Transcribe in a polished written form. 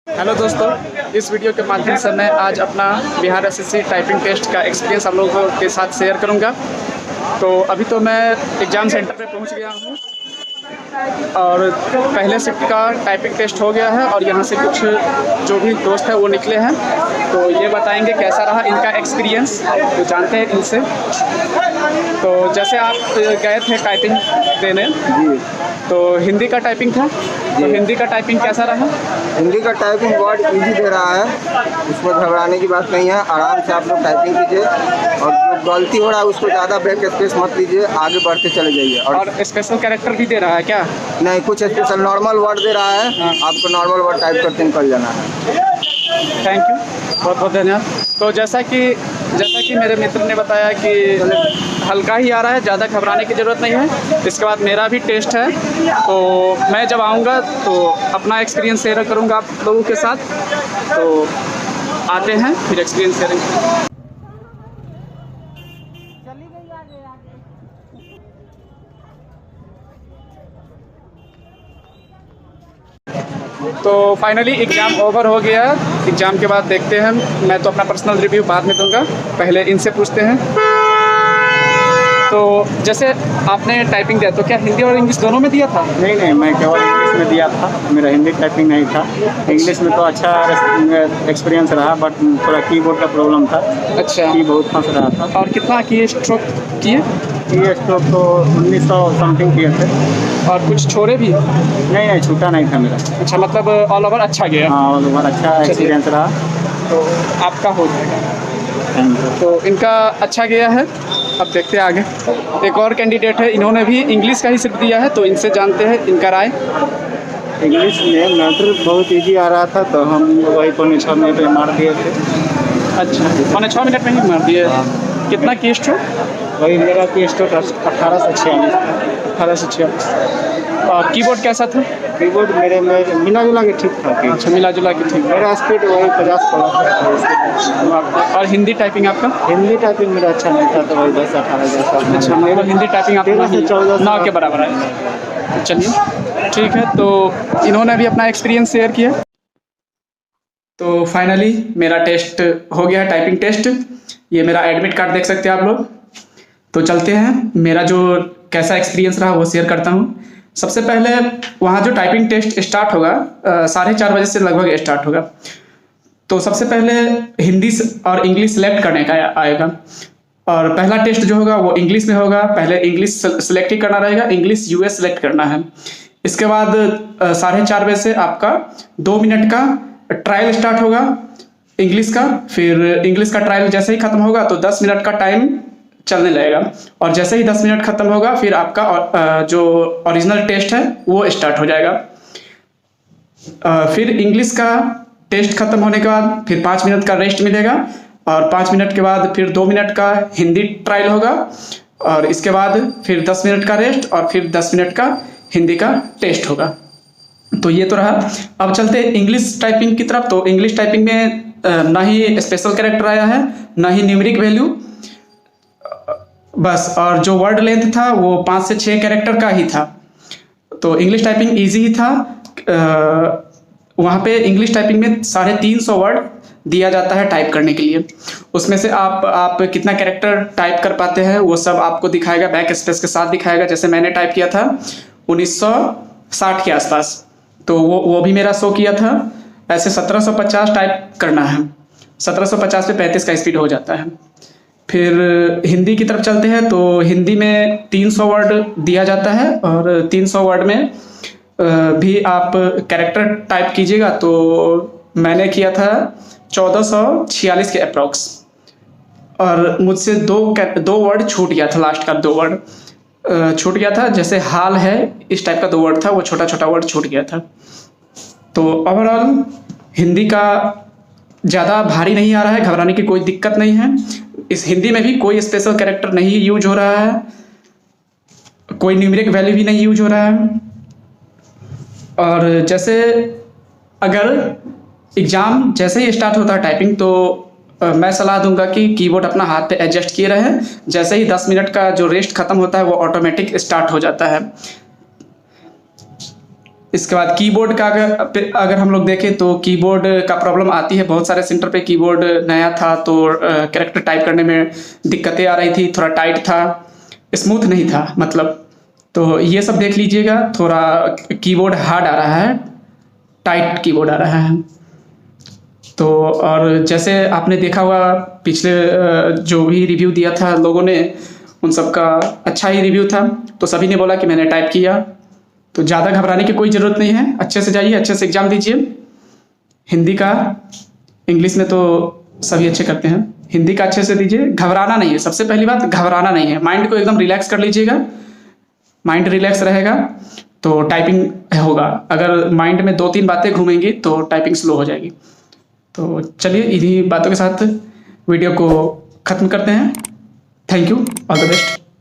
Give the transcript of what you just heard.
Hello दोस्तों, इस video के माध्यम से मैं आज अपना बिहार एसएससी टाइपिंग टेस्ट का एक्सपीरियंस आप लोगों के साथ शेयर करूंगा। तो अभी तो मैं एग्ज़ाम सेंटर पे पहुंच गया हूं और पहले शिफ्ट का टाइपिंग टेस्ट हो गया है और यहाँ से कुछ जो भी दोस्त हैं वो निकले हैं, तो ये बताएंगे कैसा रहा इनका एक्सपीरियंस, तो जानते हैं इनसे। तो जैसे आप गए थे टाइपिंग देने जी, तो हिंदी का टाइपिंग था, तो हिंदी का टाइपिंग कैसा रहा? हिंदी का टाइपिंग बहुत इजी दे रहा है, इसमें घबराने की बात नहीं है। आराम से आप लोग टाइपिंग कीजिए और जो गलती हो रहा है उसको ज़्यादा बैक स्पेस मत लीजिए, आगे बढ़ते चले जाइए। और स्पेशल कैरेक्टर भी दे रहा है क्या? नहीं, कुछ स्पेशल नॉर्मल वर्ड दे रहा है, आपको नॉर्मल वर्ड टाइप करते निकल जाना है। थैंक यू, बहुत बहुत धन्यवाद। तो जैसा कि मेरे मित्र ने बताया कि हल्का ही आ रहा है, ज़्यादा घबराने की ज़रूरत नहीं है। इसके बाद मेरा भी टेस्ट है, तो मैं जब आऊँगा तो अपना एक्सपीरियंस शेयर करूँगा आप लोगों के साथ। तो आते हैं फिर एक्सपीरियंस शेयरिंग। तो फाइनली एग्ज़ाम ओवर हो गया। एग्ज़ाम के बाद देखते हैं, मैं तो अपना पर्सनल रिव्यू बाद में दूंगा, पहले इनसे पूछते हैं। तो जैसे आपने टाइपिंग दिया तो क्या हिंदी और इंग्लिश दोनों में दिया था? नहीं, मैं केवल इंग्लिश में दिया था, मेरा हिंदी टाइपिंग नहीं था। इंग्लिश में तो अच्छा एक्सपीरियंस रहा, बट थोड़ा कीबोर्ड का प्रॉब्लम था। अच्छा, की बहुत फंस रहा था। और कितना किए स्ट्रोक किए? की स्ट्रोक तो 1900 समथिंग किए थे। और कुछ छोड़े भी? नहीं, छूटा नहीं था मेरा। अच्छा, मतलब ऑल ओवर अच्छा गया। हाँ, ऑल ओवर अच्छा एक्सपीरियंस रहा। तो आपका हो जाएगा। Thank you. तो इनका अच्छा गया है, अब देखते हैं आगे। एक और कैंडिडेट है, इन्होंने भी इंग्लिश का ही सिर्फ दिया है, तो इनसे जानते हैं इनका राय। इंग्लिश में मैटर बहुत ईजी आ रहा था, तो हम वही 5.6 मिनट में मार दिए थे। अच्छा, 5.6 मिनट में ही मार दिए। कितना की स्ट्रोक? वही मेरा की स्ट्रोक 1846 था। 1846। और कीबोर्ड कैसा था? कीबोर्ड मेरे में मिला जुला के ठीक था। अच्छा, मिला जुला के ठीक। मेरा स्पीड वही 50 प्लस। और हिंदी टाइपिंग आपका? हिंदी टाइपिंग मेरा अच्छा नहीं था, तो वही 10-18 जैसा। अच्छा, मतलब हिंदी टाइपिंग आपका 13 से 14 9 के बराबर है। चलिए ठीक है, तो इन्होंने भी अपना एक्सपीरियंस शेयर किया। तो फाइनली मेरा टेस्ट हो गया है, टाइपिंग टेस्ट। ये मेरा एडमिट कार्ड देख सकते हैं आप लोग। तो चलते हैं, मेरा जो कैसा एक्सपीरियंस रहा वो शेयर करता हूँ। सबसे पहले वहाँ जो टाइपिंग टेस्ट स्टार्ट होगा 4:30 बजे से लगभग स्टार्ट होगा। तो सबसे पहले हिंदी और इंग्लिश सेलेक्ट करने का आएगा, और पहला टेस्ट जो होगा वो इंग्लिश में होगा। पहले इंग्लिश सेलेक्ट ही करना रहेगा, इंग्लिश यूएस सेलेक्ट करना है। इसके बाद 4:30 बजे से आपका 2 मिनट का ट्रायल स्टार्ट होगा इंग्लिश का। फिर इंग्लिश का ट्रायल जैसे ही खत्म होगा तो 10 मिनट का टाइम चलने लगेगा, और जैसे ही 10 मिनट खत्म होगा फिर आपका जो ओरिजिनल टेस्ट है वो स्टार्ट हो जाएगा। फिर इंग्लिश का टेस्ट खत्म होने के बाद फिर 5 मिनट का रेस्ट मिलेगा, और 5 मिनट के बाद फिर 2 मिनट का हिंदी ट्रायल होगा, और इसके बाद फिर 10 मिनट का रेस्ट, और फिर 10 मिनट का हिंदी का टेस्ट होगा। तो ये तो रहा। अब चलते हैं इंग्लिश टाइपिंग की तरफ। तो इंग्लिश टाइपिंग में ना ही स्पेशल कैरेक्टर आया है, ना ही न्यूमेरिक वैल्यू, बस। और जो वर्ड लेंथ था वो 5 से 6 कैरेक्टर का ही था। तो इंग्लिश टाइपिंग इजी ही था। वहाँ पे इंग्लिश टाइपिंग में 350 वर्ड दिया जाता है टाइप करने के लिए। उसमें से आप कितना कैरेक्टर टाइप कर पाते हैं वो सब आपको दिखाएगा, बैक स्पेस के साथ दिखाएगा। जैसे मैंने टाइप किया था 1960 के आसपास, तो वो भी मेरा शो किया था। ऐसे 1750 टाइप करना है, 1750 पे 35 का स्पीड हो जाता है। फिर हिंदी की तरफ चलते हैं। तो हिंदी में 300 वर्ड दिया जाता है, और 300 वर्ड में भी आप कैरेक्टर टाइप कीजिएगा। तो मैंने किया था 1446 के अप्रॉक्स, और मुझसे दो वर्ड छूट गया था, लास्ट का 2 वर्ड छूट गया था। जैसे हाल है, इस टाइप का 2 वर्ड था, वो छोटा छोटा वर्ड छूट गया था। तो ओवरऑल हिंदी का ज़्यादा भारी नहीं आ रहा है, घबराने की कोई दिक्कत नहीं है। इस हिंदी में भी कोई स्पेशल कैरेक्टर नहीं यूज हो रहा है, कोई न्यूमेरिक वैल्यू भी नहीं यूज हो रहा है। और जैसे अगर एग्ज़ाम जैसे ही स्टार्ट होता है टाइपिंग, तो मैं सलाह दूंगा कि कीबोर्ड अपना हाथ पे एडजस्ट किए रहें। जैसे ही 10 मिनट का जो रेस्ट खत्म होता है वो ऑटोमेटिक स्टार्ट हो जाता है। इसके बाद कीबोर्ड का अगर हम लोग देखें तो कीबोर्ड का प्रॉब्लम आती है, बहुत सारे सेंटर पे कीबोर्ड नया था तो कैरेक्टर टाइप करने में दिक्कतें आ रही थी, थोड़ा टाइट था, स्मूथ नहीं था मतलब। तो ये सब देख लीजिएगा, थोड़ा कीबोर्ड हार्ड आ रहा है, टाइट कीबोर्ड आ रहा है। तो और जैसे आपने देखा हुआ पिछले जो भी रिव्यू दिया था लोगों ने, उन सब का अच्छा ही रिव्यू था, तो सभी ने बोला कि मैंने टाइप किया। तो ज़्यादा घबराने की कोई ज़रूरत नहीं है, अच्छे से जाइए, अच्छे से एग्ज़ाम दीजिए। हिंदी का, इंग्लिश में तो सभी अच्छे करते हैं, हिंदी का अच्छे से दीजिए, घबराना नहीं है। सबसे पहली बात, घबराना नहीं है, माइंड को एकदम रिलैक्स कर लीजिएगा। माइंड रिलैक्स रहेगा तो टाइपिंग होगा। अगर माइंड में 2-3 बातें घूमेंगी तो टाइपिंग स्लो हो जाएगी। तो चलिए इन्हीं बातों के साथ वीडियो को ख़त्म करते हैं। Thank you, all the best.